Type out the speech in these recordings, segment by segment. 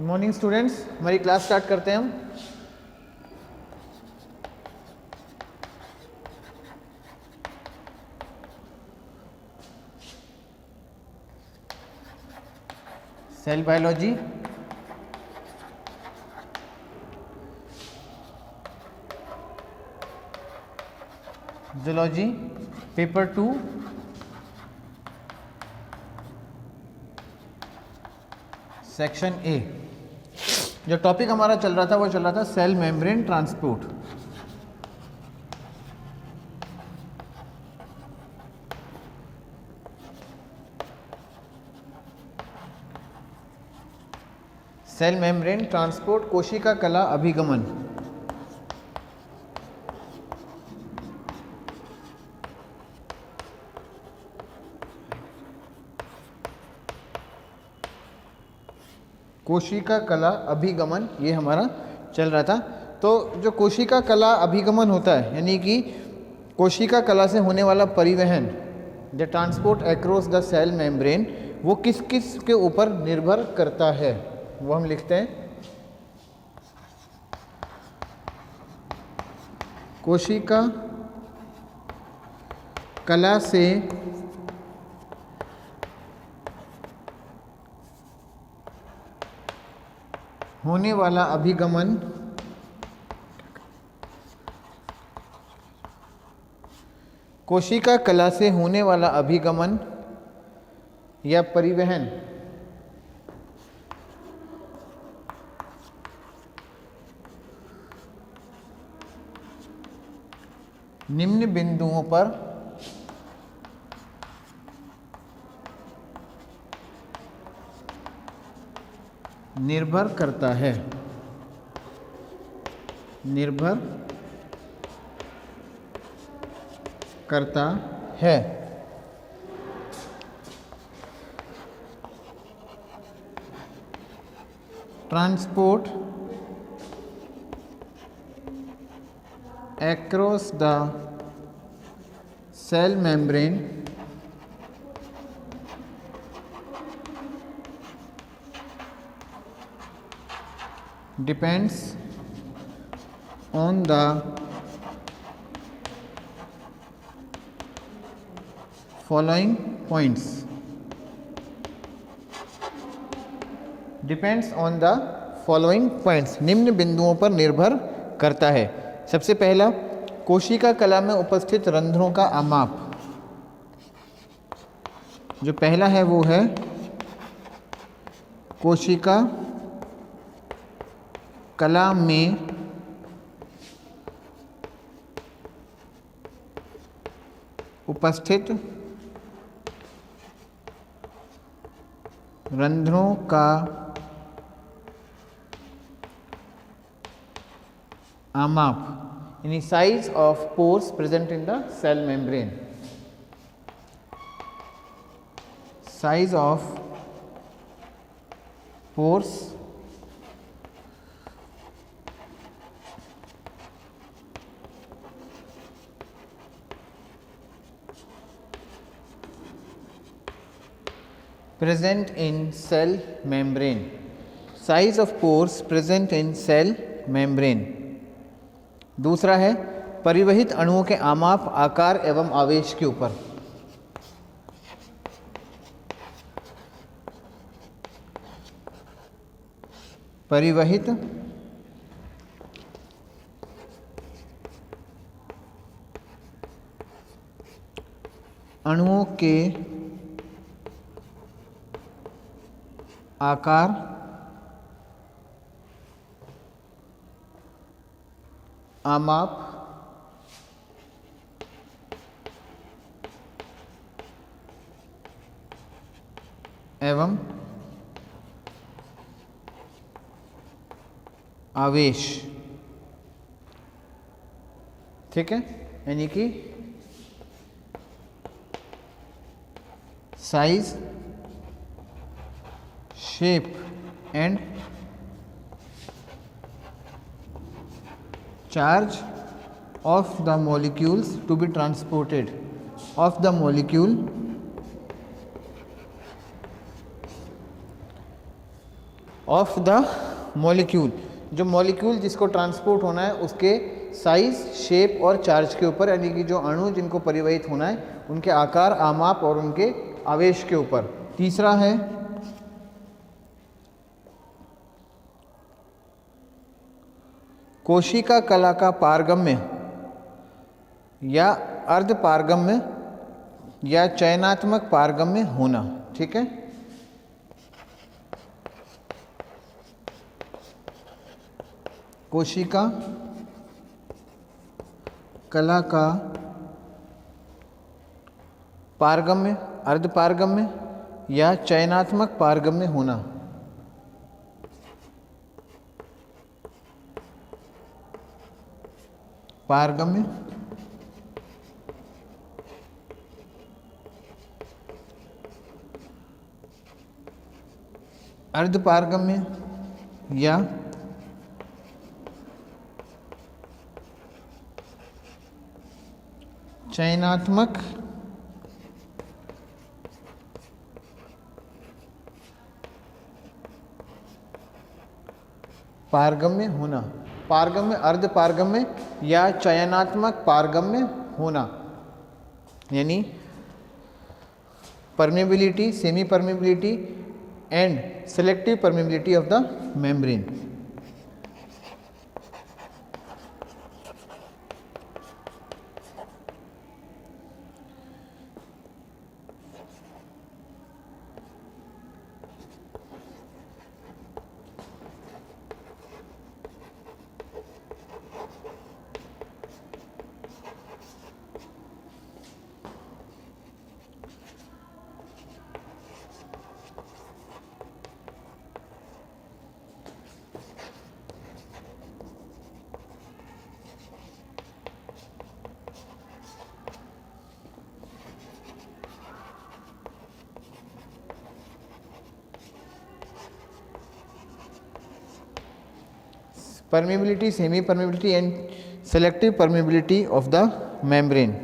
Morning students, हमारी class start करते हैं हम। Cell biology, zoology, paper 2, section A. जो टॉपिक हमारा चल रहा था वो चल रहा था cell membrane transport. Cell membrane transport, कोशिका कला अभिगमन। कोशिका कला अभिगमन ये हमारा चल रहा था। तो जो कोशिका कला अभिगमन होता है, यानी कि कोशिका कला से होने वाला परिवहन, the transport across the cell membrane, वो किस किस के ऊपर निर्भर करता है, वो हम लिखते हैं। कोशिका कला से होने वाला अभिगमन कोशिका कला से होने वाला अभिगमन या परिवहन निम्न बिंदुओं पर निर्भर करता है। निर्भर करता है। Transport across the cell membrane depends on the following points. Depends on the following points. निम्न बिंदुओं पर निर्भर करता है। सबसे पहला, कोशिका कला में उपस्थित रंध्रों का आमाप। जो पहला है वो है कोशिका कला में उपस्थित रंध्रों का आमाप, यानी size of pores present in the cell membrane. Size of pores present in cell membrane. Size of pores present in cell membrane. दूसरा है परिवहित अणुओं के आमाप, आकार एवं आवेश के ऊपर। परिवहित अणुओं के आकार, आमाप एवं आवेश। ठीक है, यानी कि size, shape and charge of the molecules to be transported, of the molecule of the molecule, जो मॉलिक्यूल जिसको ट्रांसपोर्ट होना है उसके साइज, शेप और चार्ज के ऊपर, यानी कि जो अणु जिनको परिवहित होना है उनके आकार, आमाप और उनके आवेश के ऊपर। तीसरा है कोशिका कला का पारगम्य या अर्ध पारगम्य या चयनात्मक पारगम्य होना। ठीक है, कोशिका कला का पारगम्य, अर्ध पारगम्य या चयनात्मक पारगम्य होना। पारगम्य, अर्ध पारगम्य या चयनात्मक पारगम्य होना। पारगम्य, अर्ध पारगम्य या चयनात्मक पारगम्य होना, यानी permeability, semi permeability and selective permeability of the membrane. Permeability, semi permeability and selective permeability of the membrane.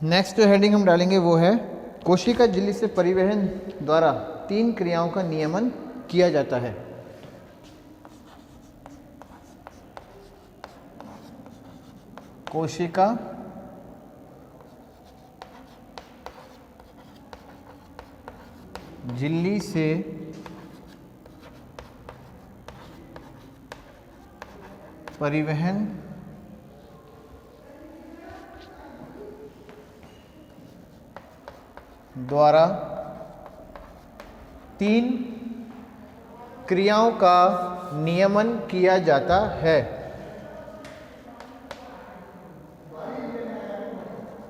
Next जो हेडिंग हम डालेंगे वो है कोशिका झिल्ली से परिवहन द्वारा 3 क्रियाओं का नियमन किया जाता है। कोशिका झिल्ली से परिवहन द्वारा 3 क्रियाओं का नियमन किया जाता है।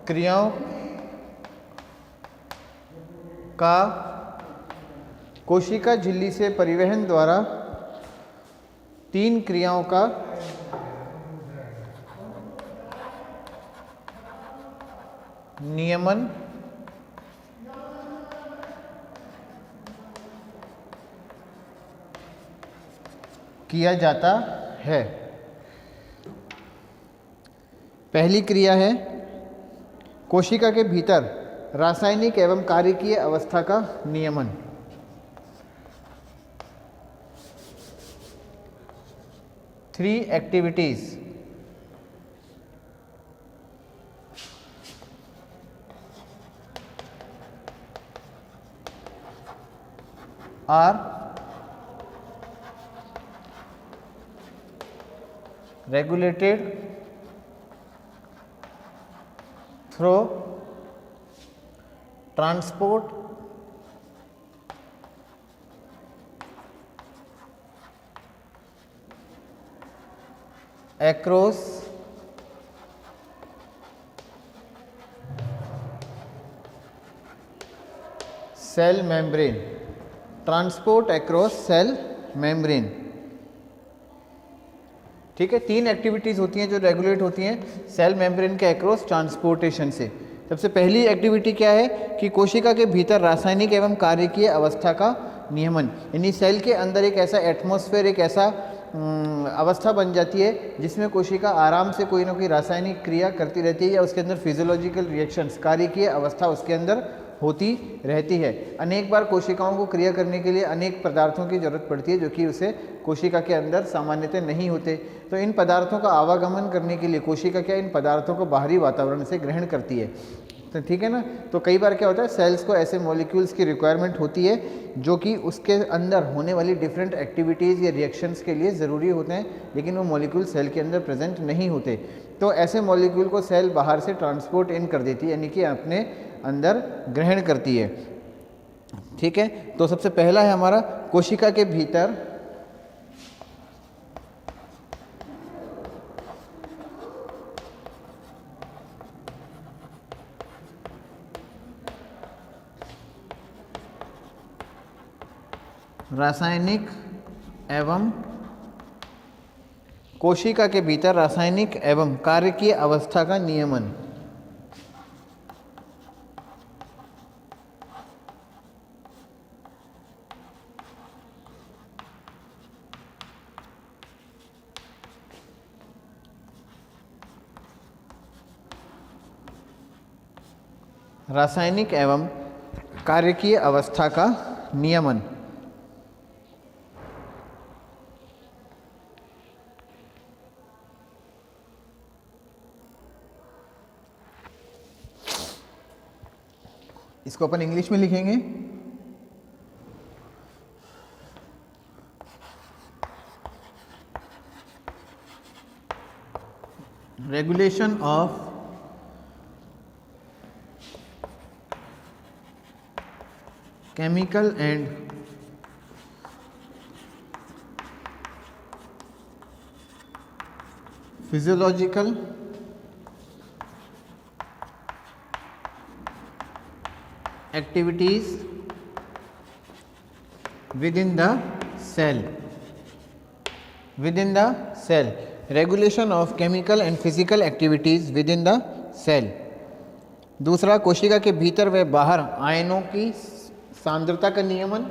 क्रियाओं का कोशिका झिल्ली से परिवहन द्वारा 3 क्रियाओं का नियमन किया जाता है। पहली क्रिया है कोशिका के भीतर रासायनिक एवं कार्यकीय अवस्था का नियमन। Three activities are regulated through transport across cell membrane, transport across cell membrane. ठीक है, 3 एक्टिविटीज़ होती हैं जो रेगुलेट होती हैं सेल मेम्ब्रेन के अक्रॉस ट्रांसपोर्टेशन से। सबसे पहली एक्टिविटी क्या है कि कोशिका के भीतर रासायनिक एवं कार्यकीय अवस्था का नियमन, यानी सेल के अंदर एक ऐसा एटमॉस्फेयर, एक ऐसा अवस्था बन जाती है जिसमें कोशिका आराम से कोई ना कोई रासायनिक क्रिया करती रहती है या उसके अंदर फिजियोलॉजिकल रिएक्शंस, कार्यकीय अवस्था उसके अंदर होती रहती है। अनेक बार कोशिकाओं को क्रिया करने के लिए अनेक पदार्थों की जरूरत पड़ती है जो कि उसे कोशिका के अंदर सामान्यतः नहीं होते। तो इन पदार्थों का आवागमन करने के लिए कोशिका क्या इन पदार्थों को बाहरी वातावरण से ग्रहण करती है। तो ठीक है ना, तो कई बार क्या होता है सेल्स को ऐसे मॉलिक्यूल्स की रिक्वायरमेंट होती है जो कि उसके अंदर होने वाली डिफरेंट एक्टिविटीज़ या रिएक्शंस के लिए ज़रूरी होते हैं, लेकिन वो मॉलिक्यूल सेल के अंदर प्रेजेंट नहीं होते। तो ऐसे मॉलिक्यूल को सेल बाहर से ट्रांसपोर्ट इन कर देती है, यानी कि अपने अंदर ग्रहण करती है। ठीक है, तो सबसे पहला है हमारा कोशिका के भीतर रासायनिक एवं कोशिका के भीतर रासायनिक एवं कार्यकीय अवस्था का नियमन। रासायनिक एवं कार्यकीय अवस्था का नियमन। इसको अपन इंग्लिश में लिखेंगे। Regulation of chemical and physiological activities within the cell. Within the cell. Regulation of chemical and physical activities within the cell. दूसरा, कोशिका के भीतर व बाहर आयनों की सांद्रता का नियमन।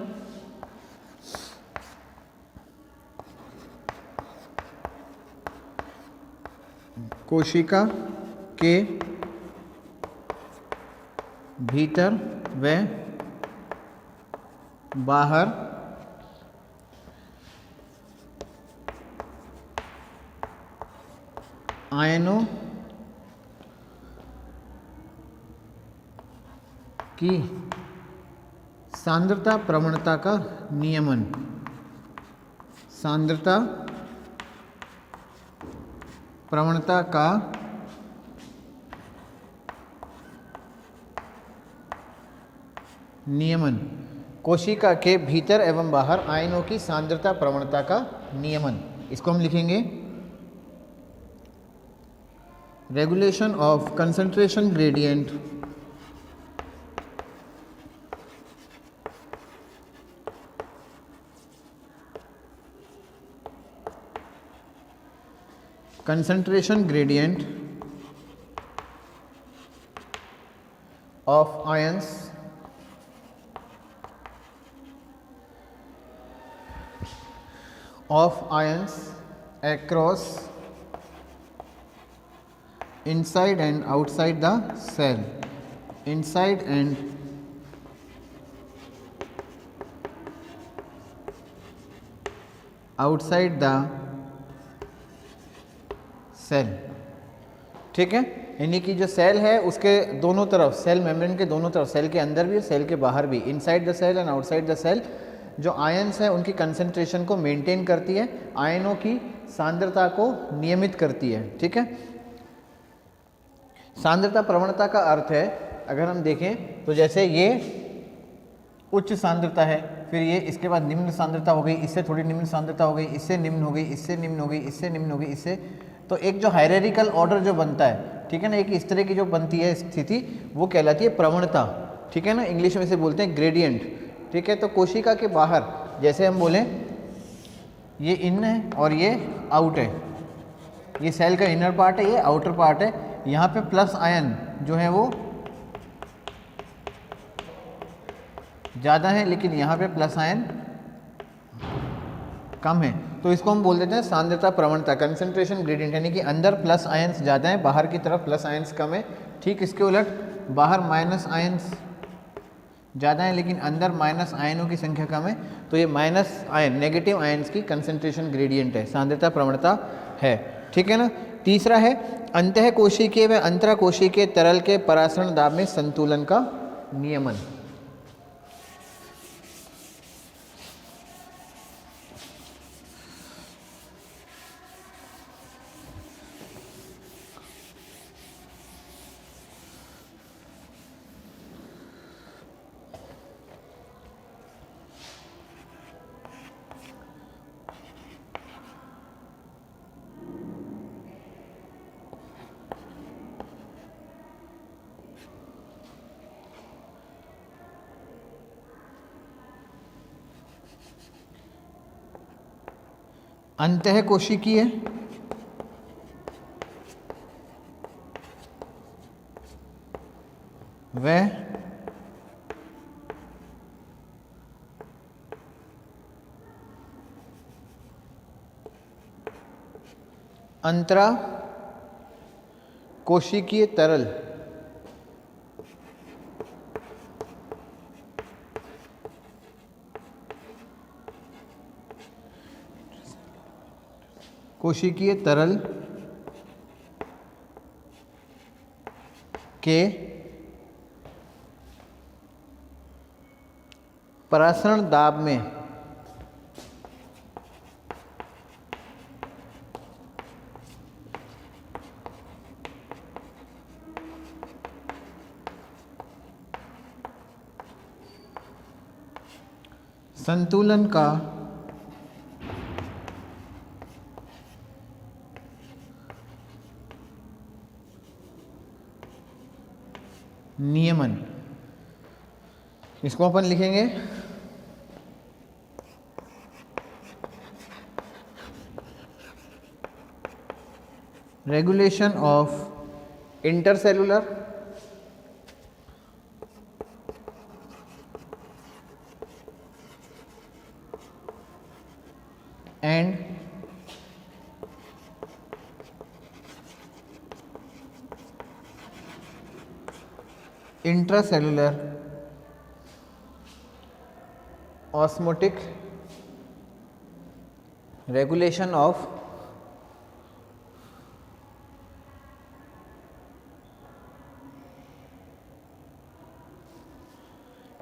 कोशिका के भीतर व बाहर आयनों की सांद्रता प्रवणता का नियमन। सांद्रता प्रवणता का नियमन। कोशिका के भीतर एवं बाहर आयनों की सांद्रता प्रवणता का नियमन, इसको हम लिखेंगे regulation of concentration gradient concentration gradient of ions across inside and outside the cell, inside and outside the cell. ठीक है, यानी कि जो सेल है उसके दोनों तरफ, सेल मेम्ब्रेन के दोनों तरफ, सेल के अंदर भी और सेल के बाहर भी, inside the cell and outside the cell, जो आयन्स हैं उनकी कंसंट्रेशन को मेंटेन करती है, आयनों की सांद्रता को नियमित करती है। ठीक है, सांद्रता प्रवणता का अर्थ है, अगर हम देखें तो जैसे ये उच्च सांद्रता है, फिर ये इसके बाद निम्न सांद्रता हो गई, इससे थोड़ी निम्न सांद्रता हो गई, इससे निम्न हो गई, इससे निम्न हो गई, इससे निम्न हो गई, इससे, तो एक जो हायरार्किकल ऑर्डर जो बनता है, ठीक है ना, एक इस तरह की जो बनती है स्थिति, वो कहलाती है प्रवणता। ठीक है ना, इंग्लिश में इसे बोलते हैं ग्रेडियंट। ठीक है, तो कोशिका के बाहर जैसे हम बोलें ये इन है और ये आउट है, ये सेल का इनर पार्ट है, ये आउटर पार्ट है। यहाँ पे प्लस आयन जो है वो ज़्यादा है, लेकिन यहाँ पे प्लस आयन कम है, तो इसको हम बोल देते हैं सांद्रता प्रवणता, कंसंट्रेशन ग्रेडियंट, यानी कि अंदर प्लस आयन्स ज़्यादा है, बाहर की तरफ प्लस आयन्स कम है। ठीक इसके उलट बाहर माइनस आयन्स ज़्यादा है, लेकिन अंदर माइनस आयनों की संख्या कम है, तो ये माइनस आयन, नेगेटिव आयन्स की कंसंट्रेशन ग्रेडियंट है, सांद्रता प्रवणता है। ठीक है ना। तीसरा है अंतः कोशिकीय व अंतरा कोशिकीय तरल के परासरण दाब में संतुलन का नियमन। अंतः कोशिकीय व अंतरा कोशिकीय तरल कोशिकीय तरल के परासरण दाब में संतुलन का नियमन, इसको अपन लिखेंगे regulation of intercellular and intracellular osmotic regulation of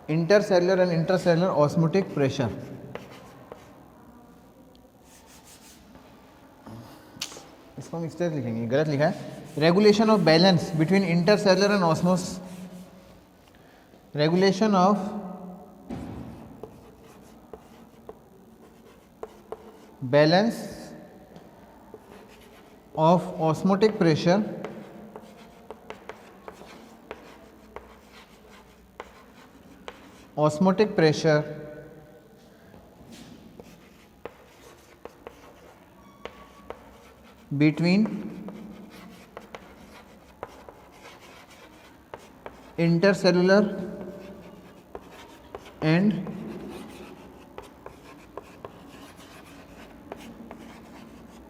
intercellular and intracellular osmotic pressure. इसको हम इस तरह लिखेंगे, गलत लिखा है, regulation of balance between intercellular and osmosis, regulation of balance of osmotic pressure between intercellular and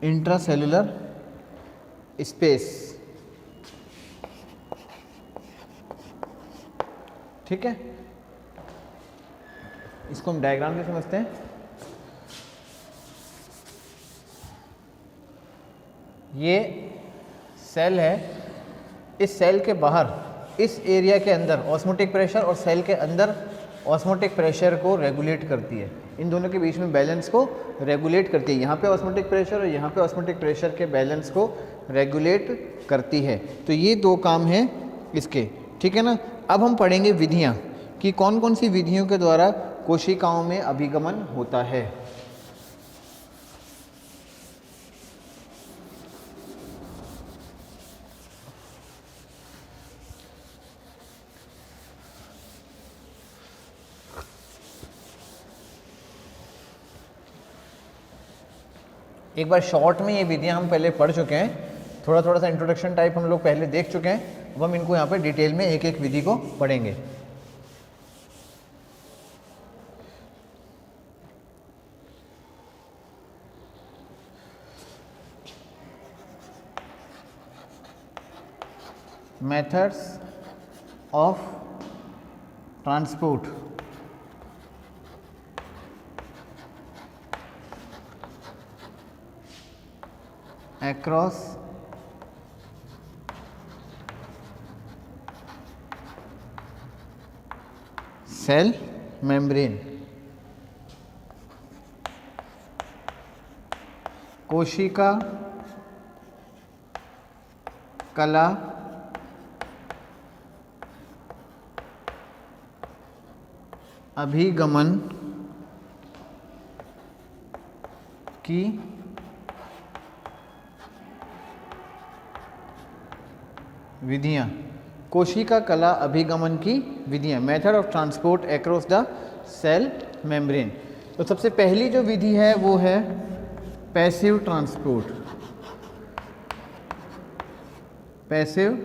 intracellular space। ठीक है, इसको हम डायग्राम में समझते हैं। ये सेल है, इस सेल के बाहर, इस एरिया के अंदर ऑस्मोटिक प्रेशर और सेल के अंदर ऑस्मोटिक प्रेशर को रेगुलेट करती है, इन दोनों के बीच में बैलेंस को रेगुलेट करती है। यहाँ पे ऑस्मोटिक प्रेशर और यहाँ पे ऑस्मोटिक प्रेशर के बैलेंस को रेगुलेट करती है। तो ये दो काम हैं इसके, ठीक है ना। अब हम पढ़ेंगे विधियाँ कि कौन कौन सी विधियों के द्वारा कोशिकाओं में अभिगमन होता है। एक बार शॉर्ट में ये विधियां हम पहले पढ़ चुके हैं, थोड़ा थोड़ा सा इंट्रोडक्शन टाइप हम लोग पहले देख चुके हैं। अब हम इनको यहाँ पे डिटेल में एक एक विधि को पढ़ेंगे। Methods of transport across cell membrane। कोशिका कला अभिगमन की विधियाँ। कोशिका कला अभिगमन की विधियाँ, method of transport across the cell membrane. तो सबसे पहली जो विधि है वो है पैसिव ट्रांसपोर्ट। पैसिव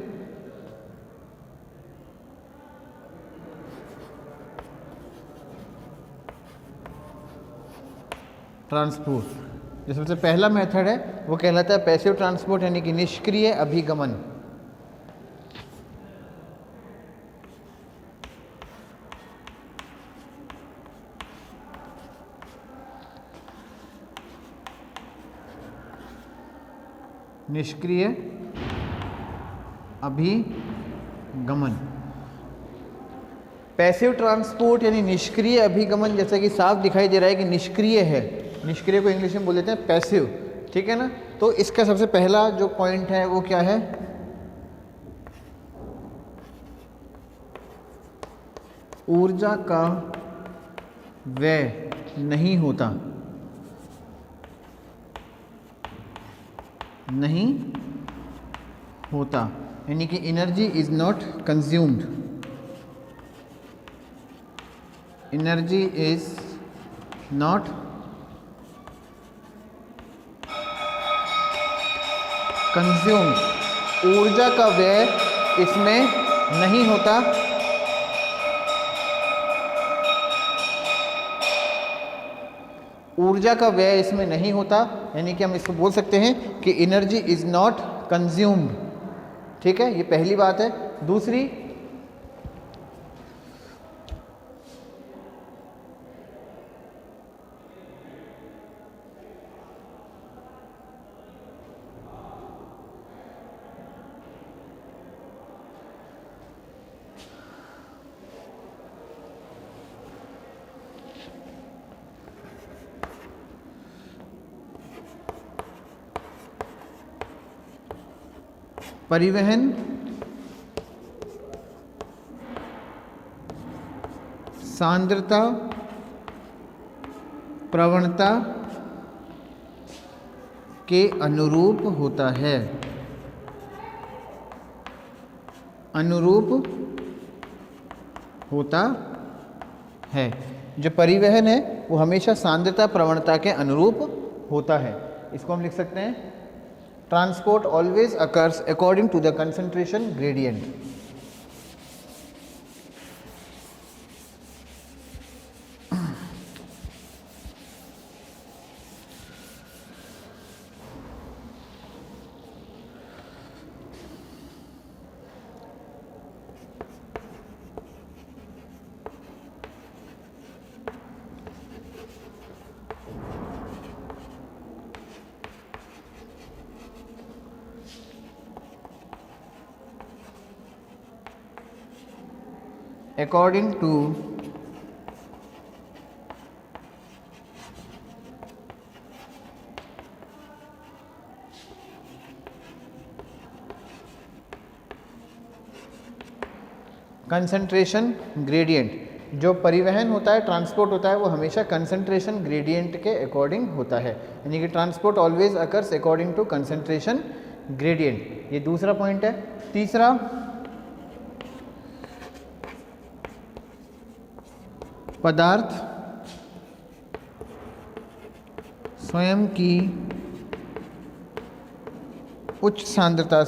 ट्रांसपोर्ट, जो सबसे पहला मेथड है वो कहलाता है पैसिव ट्रांसपोर्ट, यानी कि निष्क्रिय अभिगमन। निष्क्रिय अभिगमन। पैसिव ट्रांसपोर्ट यानी निष्क्रिय अभिगमन, जैसा कि साफ दिखाई दे रहा है कि निष्क्रिय है, निष्क्रिय को इंग्लिश में बोल देते हैं पैसिव, ठीक है ना। तो इसका सबसे पहला जो पॉइंट है वो क्या है, ऊर्जा का व्यय नहीं होता, नहीं होता, यानी कि energy is not consumed, energy is not consumed, ऊर्जा का व्यय इसमें नहीं होता। ऊर्जा का व्यय इसमें नहीं होता, यानी कि हम इसको बोल सकते हैं कि एनर्जी इज नॉट कंज्यूम्ड, ठीक है, ये पहली बात है। दूसरी, परिवहन सांद्रता प्रवणता के अनुरूप होता है, अनुरूप होता है। जो परिवहन है वो हमेशा सांद्रता प्रवणता के अनुरूप होता है। इसको हम लिख सकते हैं, transport always occurs according to the concentration gradient. according to concentration gradient, जो परिवहन होता है, ट्रांसपोर्ट होता है, वो हमेशा कंसंट्रेशन ग्रेडियंट के अकॉर्डिंग होता है, यानी कि transport always occurs according to concentration gradient. ये दूसरा पॉइंट है। तीसरा, पदार्थ स्वयं की उच्च सांद्रता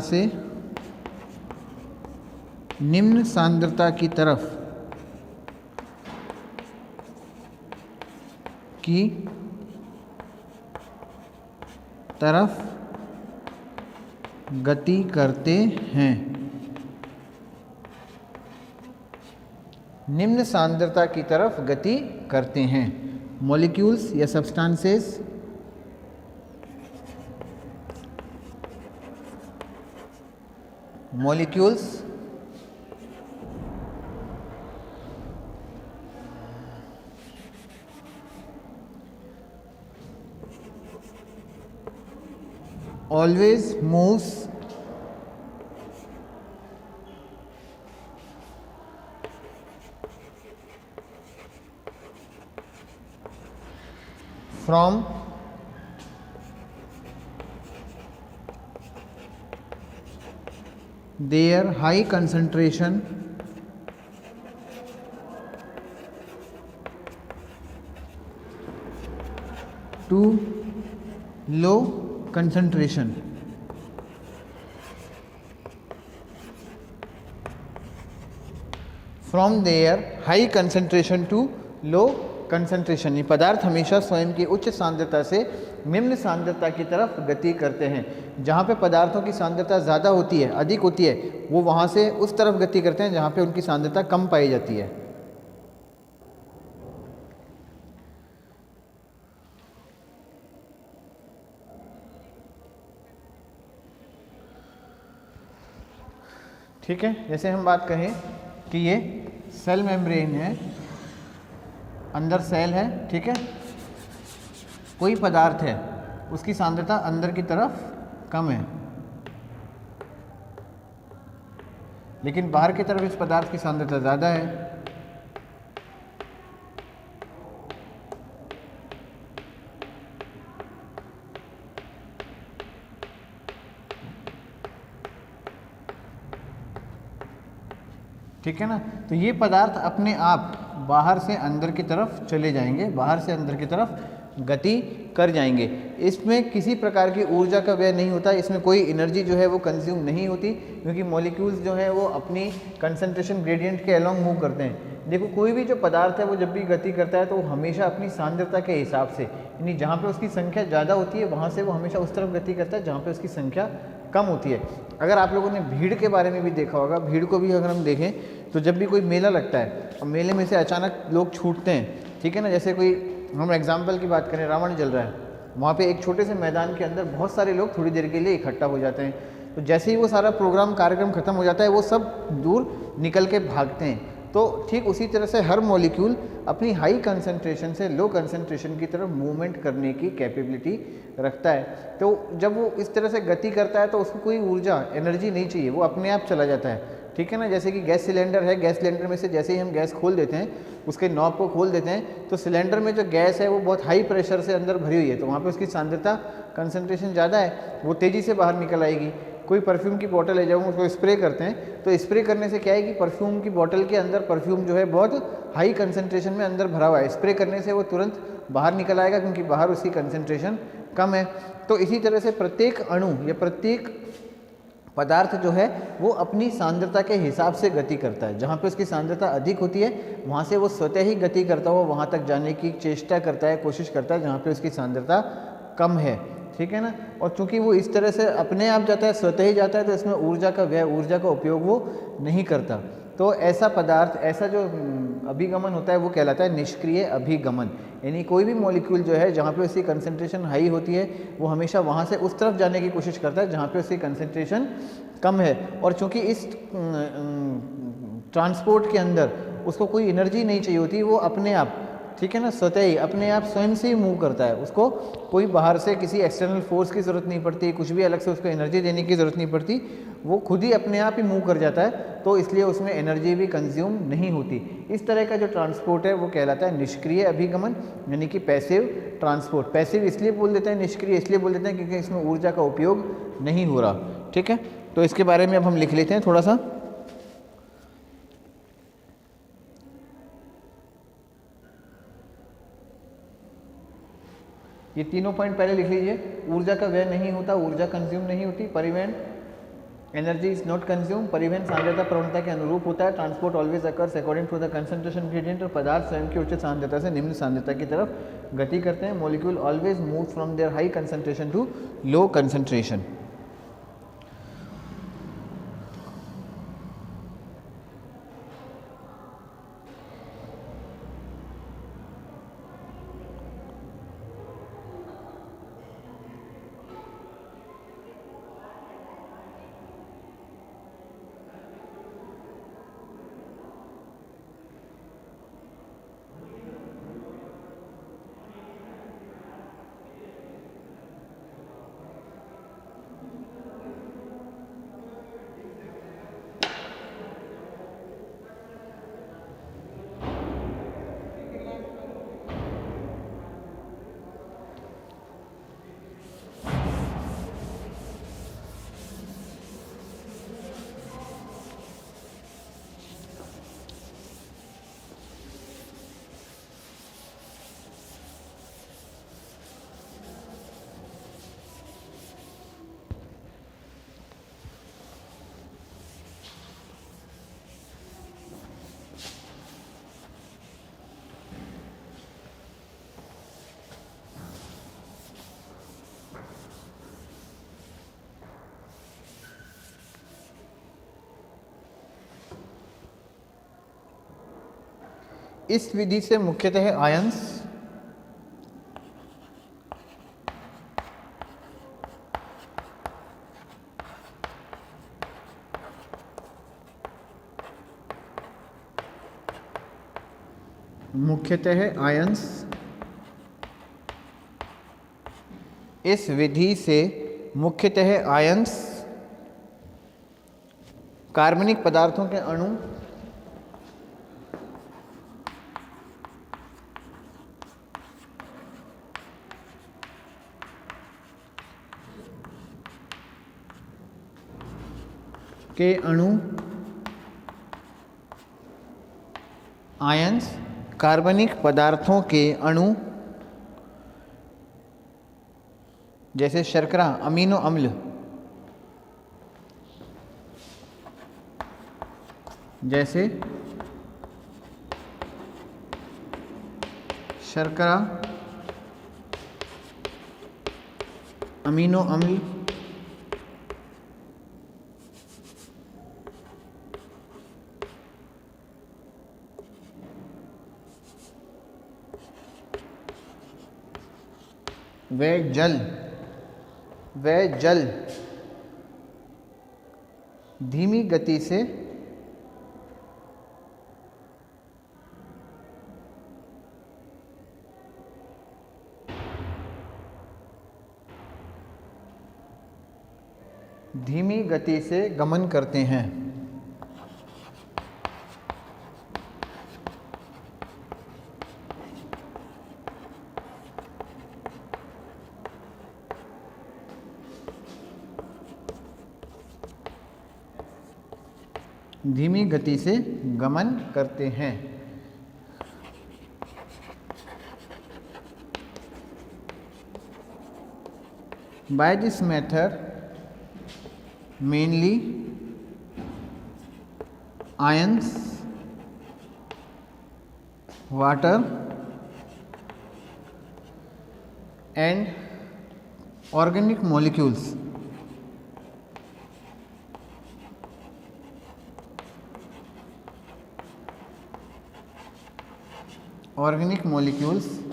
से निम्न सांद्रता की तरफ गति करते हैं। निम्न सांद्रता की तरफ गति करते हैं। मॉलिक्यूल्स या substances always moves from their high concentration to low concentration। From their high concentration to low concentration, ये पदार्थ हमेशा स्वयं की उच्च सांद्रता से निम्न सांद्रता की तरफ गति करते हैं। जहाँ पे पदार्थों की सांद्रता ज़्यादा होती है, अधिक होती है, वो वहाँ से उस तरफ गति करते हैं जहाँ पे उनकी सांद्रता कम पाई जाती है। ठीक है, जैसे हम बात करें कि ये सेल मेम्ब्रेन है, अंदर सेल है, ठीक है, कोई पदार्थ है, उसकी सांद्रता अंदर की तरफ कम है, लेकिन बाहर की तरफ इस पदार्थ की सांद्रता ज़्यादा है। ठीक है ना, तो ये पदार्थ अपने आप बाहर से अंदर की तरफ चले जाएंगे, बाहर से अंदर की तरफ गति कर जाएंगे। इसमें किसी प्रकार की ऊर्जा का व्यय नहीं होता, इसमें कोई एनर्जी जो है वो कंज्यूम नहीं होती, क्योंकि मॉलिक्यूल्स जो है वो अपनी कंसंट्रेशन ग्रेडियंट के अलोंग मूव करते हैं। देखो, कोई भी जो पदार्थ है वो जब भी गति करता है तो वो हमेशा अपनी सांद्रता के हिसाब से, यानी जहाँ पे उसकी संख्या ज़्यादा होती है वहाँ से वो हमेशा उस तरफ गति करता है जहाँ पे उसकी संख्या कम होती है। अगर आप लोगों ने भीड़ के बारे में भी देखा होगा, भीड़ को भी अगर हम देखें तो जब भी कोई मेला लगता है और मेले में से अचानक लोग छूटते हैं, ठीक है ना, जैसे कोई हम एग्जाम्पल की बात करें, रावण जल रहा है, वहाँ पे एक छोटे से मैदान के अंदर बहुत सारे लोग थोड़ी देर के लिए इकट्ठा हो जाते हैं। तो जैसे ही वो सारा कार्यक्रम खत्म हो जाता है, वो सब दूर निकल के भागते हैं। तो ठीक उसी तरह से हर मॉलिक्यूल अपनी हाई कंसंट्रेशन से लो कंसंट्रेशन की तरफ मूवमेंट करने की कैपेबिलिटी रखता है। तो जब वो इस तरह से गति करता है तो उसको कोई ऊर्जा, एनर्जी नहीं चाहिए, वो अपने आप चला जाता है। ठीक है ना, जैसे कि गैस सिलेंडर है, गैस सिलेंडर में से जैसे ही हम गैस खोल देते हैं, उसके नॉब को खोल देते हैं, तो सिलेंडर में जो गैस है वो बहुत हाई प्रेशर से अंदर भरी हुई है, तो वहाँ पे उसकी सांद्रता कंसंट्रेशन ज़्यादा है, वो तेज़ी से बाहर निकल आएगी। कोई परफ्यूम की बोतल है, जब हम उसको स्प्रे करते हैं तो स्प्रे करने से क्या है कि परफ्यूम की बोतल के अंदर परफ्यूम जो है बहुत हाई कंसंट्रेशन में अंदर भरा हुआ है, स्प्रे करने से वो तुरंत बाहर निकल आएगा क्योंकि बाहर उसकी कंसंट्रेशन कम है। तो इसी तरह से प्रत्येक अणु या प्रत्येक पदार्थ जो है वो अपनी सांद्रता के हिसाब से गति करता है। जहाँ पे उसकी सांद्रता अधिक होती है वहाँ से वो स्वतः ही गति करता हुआ वहाँ तक जाने की चेष्टा करता है, कोशिश करता है जहाँ पे उसकी सांद्रता कम है। ठीक है ना, और चूंकि वो इस तरह से अपने आप जाता है, स्वतः ही जाता है, तो इसमें ऊर्जा का व्यय, ऊर्जा का उपयोग वो नहीं करता। तो ऐसा पदार्थ, ऐसा जो अभिगमन होता है वो कहलाता है निष्क्रिय अभिगमन। यानी कोई भी मॉलिक्यूल जो है जहाँ पे उसकी कंसंट्रेशन हाई होती है वो हमेशा वहाँ से उस तरफ जाने की कोशिश करता है जहाँ पे उसकी कंसंट्रेशन कम है। और चूँकि इस ट्रांसपोर्ट के अंदर उसको कोई एनर्जी नहीं चाहिए होती, वो अपने आप ठीक है ना, स्वतः ही अपने आप स्वयं से ही मूव करता है, उसको कोई बाहर से किसी एक्सटर्नल फोर्स की ज़रूरत नहीं पड़ती, कुछ भी अलग से उसको एनर्जी देने की ज़रूरत नहीं पड़ती, वो खुद ही अपने आप ही मूव कर जाता है, तो इसलिए उसमें एनर्जी भी कंज्यूम नहीं होती। इस तरह का जो ट्रांसपोर्ट है वो कहलाता है निष्क्रिय अभिगमन, यानी कि पैसिव ट्रांसपोर्ट। पैसिव इसलिए बोल देते हैं, निष्क्रिय इसलिए बोल देते हैं क्योंकि इसमें ऊर्जा का उपयोग नहीं हो रहा। ठीक है, तो इसके बारे में अब हम लिख लेते हैं थोड़ा सा। ये तीनों पॉइंट पहले लिख लीजिए। ऊर्जा का व्यय नहीं होता, ऊर्जा कंज्यूम नहीं होती। परिवहन, एनर्जी इज नॉट कंज्यूम। परिवहन सांद्रता प्रवणता के अनुरूप होता है। Transport always occurs according to the concentration gradient. और पदार्थ स्वयं की उच्च सांद्रता से निम्न सांद्रता की तरफ गति करते हैं। Molecule always move from their high concentration to low concentration. इस विधि से मुख्यतः आयंस इस विधि से मुख्यतः आयंस कार्बनिक पदार्थों के अणु आयंस कार्बनिक पदार्थों के अणु जैसे शर्करा, अमीनो अम्ल, जैसे शर्करा, अमीनो अम्ल, व जल धीमी गति से गमन करते हैं। धीमी गति से गमन करते हैं। By this method, mainly ions, water and organic molecules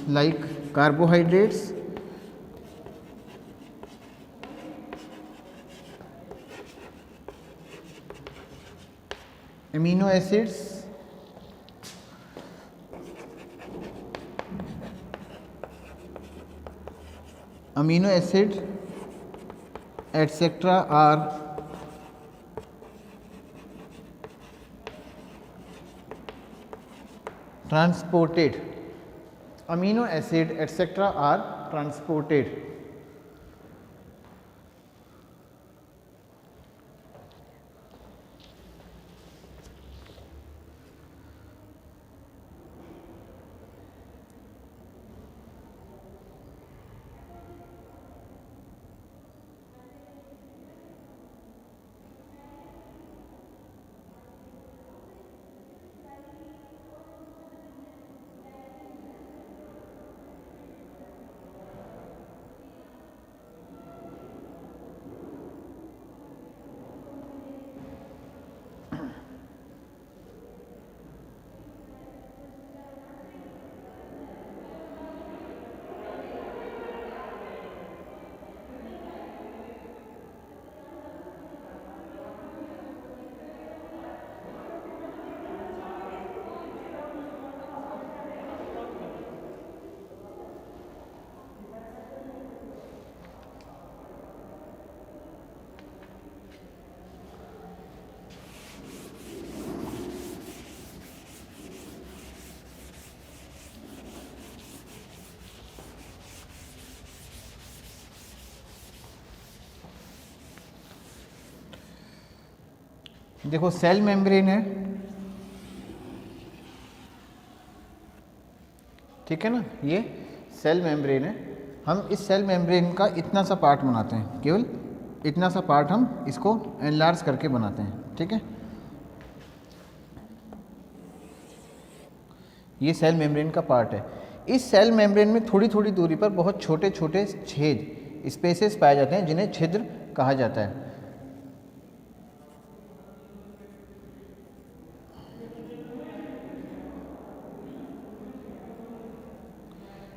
like carbohydrates, amino acids amino acid etc. are transported. Amino acid etc. are transported. देखो सेल मेम्ब्रेन है, ठीक है ना, ये सेल मेम्ब्रेन है। हम इस सेल मेम्ब्रेन का इतना सा पार्ट बनाते हैं, केवल इतना सा पार्ट हम इसको एनलार्ज करके बनाते हैं, ठीक है। ये सेल मेम्ब्रेन का पार्ट है। इस सेल मेम्ब्रेन में थोड़ी थोड़ी दूरी पर बहुत छोटे छोटे छेद, स्पेसेस पाए जाते हैं, जिन्हें छिद्र कहा जाता है।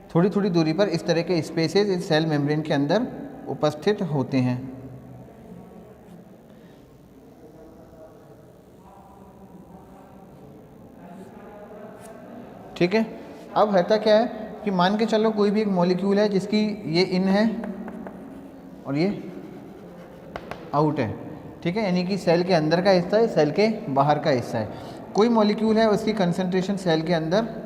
थोड़ी थोड़ी दूरी पर इस तरह के स्पेसेस इस सेल मेम्ब्रेन के अंदर उपस्थित होते हैं। ठीक है। अब होता क्या है कि मान के चलो कोई भी एक मॉलिक्यूल है जिसकी ये इन है और ये आउट है, ठीक है, यानी कि सेल के अंदर का हिस्सा है, सेल के बाहर का हिस्सा है। कोई मॉलिक्यूल है, उसकी कंसंट्रेशन सेल के अंदर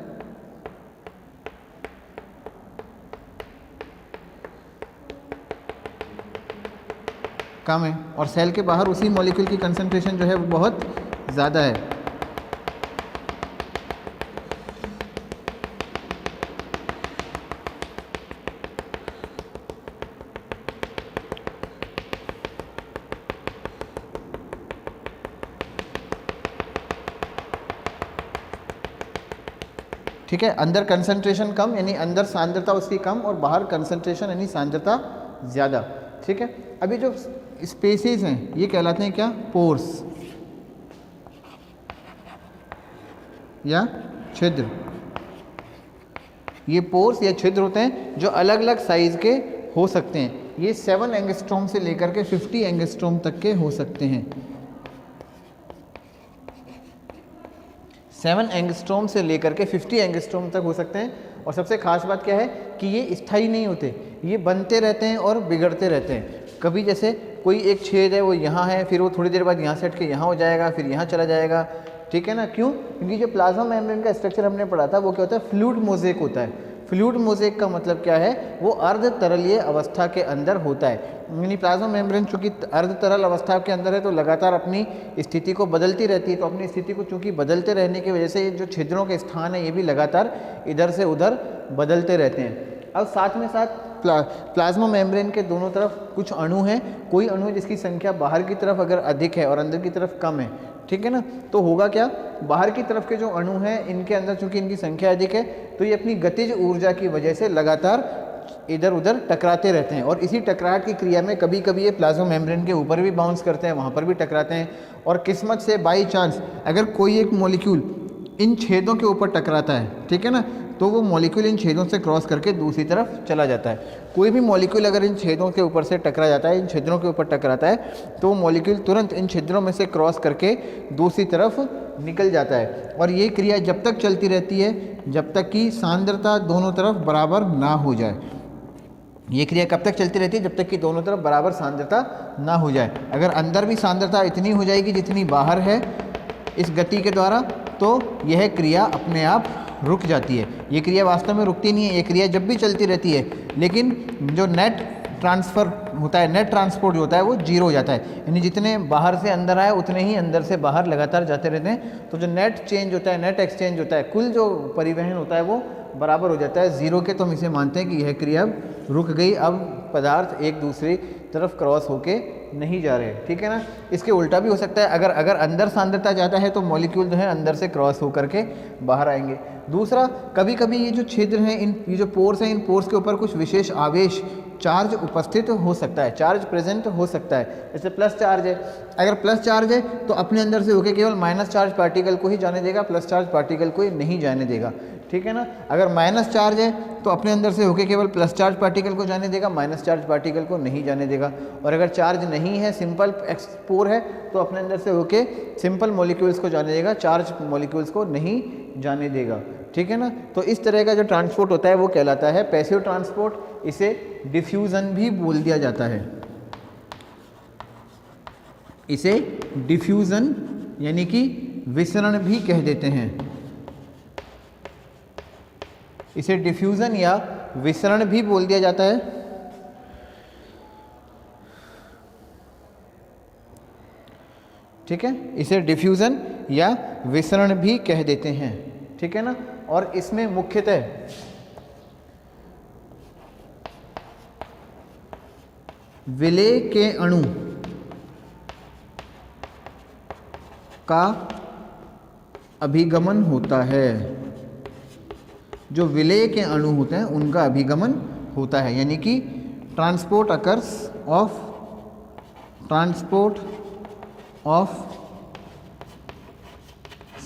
कम है और सेल के बाहर उसी मॉलिक्यूल की कंसंट्रेशन जो है वो बहुत ज़्यादा है। ठीक है, अंदर कंसंट्रेशन कम यानी अंदर सांद्रता उसकी कम और बाहर कंसंट्रेशन यानी सांद्रता ज़्यादा। ठीक है, अभी जो स्पेसीज हैं ये कहलाते हैं क्या, पोर्स या छिद्र। ये पोर्स या छिद्र होते हैं जो अलग अलग साइज के हो सकते हैं। ये 7 एंगस्ट्रॉम से लेकर के 50 एंगस्ट्रॉम तक के हो सकते हैं। 7 एंगस्ट्रॉम से लेकर के 50 एंगस्ट्रॉम तक हो सकते हैं। और सबसे खास बात क्या है कि ये स्थायी नहीं होते, ये बनते रहते हैं और बिगड़ते रहते हैं। कभी जैसे कोई एक छेद है वो यहाँ है, फिर वो थोड़ी देर बाद यहाँ से हट के यहाँ हो जाएगा, फिर यहाँ चला जाएगा। ठीक है ना, क्यों? क्योंकि जो प्लाज्मा मेम्ब्रेन का स्ट्रक्चर हमने पढ़ा था वो क्या होता है, फ्लूइड मोज़ेक होता है। फ्लूइड मोज़ेक का मतलब क्या है, वो अर्ध तरलीय अवस्था के अंदर होता है। यानी प्लाज्मा मेम्ब्रेन चूँकि अर्ध तरल अवस्था के अंदर है तो लगातार अपनी स्थिति को बदलती रहती है। तो अपनी स्थिति को चूँकि बदलते रहने की वजह से ये जो छिद्रों के स्थान है ये भी लगातार इधर से उधर बदलते रहते हैं। अब साथ में साथ प्लाज्मा मेम्ब्रेन के दोनों तरफ कुछ अणु हैं। कोई अणु जिसकी संख्या बाहर की तरफ अगर अधिक है और अंदर की तरफ कम है, ठीक है ना, तो होगा क्या, बाहर की तरफ के जो अणु हैं इनके अंदर चूंकि इनकी संख्या अधिक है तो ये अपनी गतिज ऊर्जा की वजह से लगातार इधर उधर टकराते रहते हैं। और इसी टकराहट की क्रिया में कभी कभी ये प्लाज्मा मेम्ब्रेन के ऊपर भी बाउंस करते हैं, वहाँ पर भी टकराते हैं। और किस्मत से बाई चांस अगर कोई एक मॉलिक्यूल इन छेदों के ऊपर टकराता है, ठीक है ना, तो वो मॉलिक्यूल इन छेदों से क्रॉस करके दूसरी तरफ चला जाता है। कोई भी मॉलिक्यूल अगर इन छेदों के ऊपर से टकरा जाता है, इन छिद्रों के ऊपर टकराता है, तो वो मॉलिक्यूल तुरंत इन छिद्रों में से क्रॉस करके दूसरी तरफ निकल जाता है। और ये क्रिया जब तक चलती रहती है जब तक कि सांद्रता दोनों तरफ बराबर ना हो जाए। ये क्रिया कब तक चलती रहती है? जब तक कि दोनों तरफ बराबर सांद्रता ना हो जाए। अगर अंदर भी सांद्रता इतनी हो जाएगी जितनी बाहर है इस गति के द्वारा, तो यह क्रिया अपने आप रुक जाती है। ये क्रिया वास्तव में रुकती नहीं है, ये क्रिया जब भी चलती रहती है, लेकिन जो नेट ट्रांसफ़र होता है, नेट ट्रांसपोर्ट जो होता है वो जीरो हो जाता है, यानी जितने बाहर से अंदर आए उतने ही अंदर से बाहर लगातार जाते रहते हैं। तो जो नेट चेंज होता है, नेट एक्सचेंज होता है, कुल जो परिवहन होता है वो बराबर हो जाता है जीरो के। तो हम इसे मानते हैं कि यह क्रिया अब रुक गई, अब पदार्थ एक दूसरी तरफ क्रॉस होके नहीं जा रहे, ठीक है ना। इसके उल्टा भी हो सकता है, अगर अंदर सांद्रता ज़्यादा है तो मॉलिक्यूल जो है अंदर से क्रॉस होकर के बाहर आएंगे। दूसरा, कभी कभी ये जो छिद्र हैं, ये जो पोर्स हैं, इन पोर्स के ऊपर कुछ विशेष आवेश चार्ज उपस्थित हो सकता है, चार्ज प्रेजेंट हो सकता है। जैसे प्लस चार्ज है, अगर प्लस चार्ज है तो अपने अंदर से होकर केवल माइनस चार्ज पार्टिकल को ही जाने देगा, प्लस चार्ज पार्टिकल को ही नहीं जाने देगा, ठीक है ना। अगर माइनस चार्ज है तो अपने अंदर से होकर केवल प्लस चार्ज पार्टिकल को जाने देगा, माइनस चार्ज पार्टिकल को नहीं जाने देगा। और अगर चार्ज नहीं है, सिंपल पोर है, तो अपने अंदर से होके सिंपल मॉलिक्यूल्स को जाने देगा, चार्ज मॉलिक्यूल्स को नहीं जाने देगा, ठीक है ना। तो इस तरह का जो ट्रांसपोर्ट होता है वो कहलाता है पैसिव ट्रांसपोर्ट। इसे डिफ्यूज़न भी बोल दिया जाता है, इसे डिफ्यूज़न यानी कि विसरण भी कह देते हैं। इसे डिफ्यूज़न या विसरण भी बोल दिया जाता है। ठीक है, इसे डिफ्यूज़न या विसरण भी कह देते हैं, ठीक है ना। और इसमें मुख्यतः विलेय के अणु का अभिगमन होता है। जो विलेय के अणु होते हैं उनका अभिगमन होता है, यानी कि transport of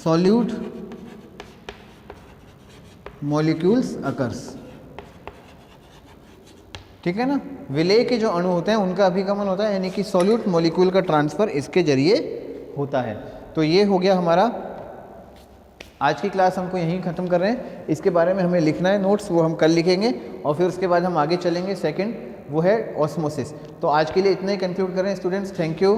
solute molecules occurs, ठीक है ना। विलेय के जो अणु होते हैं उनका अभिगमन होता है, यानी कि सॉल्यूट मॉलिक्यूल का ट्रांसफ़र इसके जरिए होता है। तो ये हो गया हमारा आज की क्लास, हमको यहीं ख़त्म कर रहे हैं। इसके बारे में हमें लिखना है नोट्स, वो हम कल लिखेंगे और फिर उसके बाद हम आगे चलेंगे। सेकंड वो है ऑस्मोसिस। तो आज के लिए इतना ही कंक्लूड करें स्टूडेंट्स। Thank you.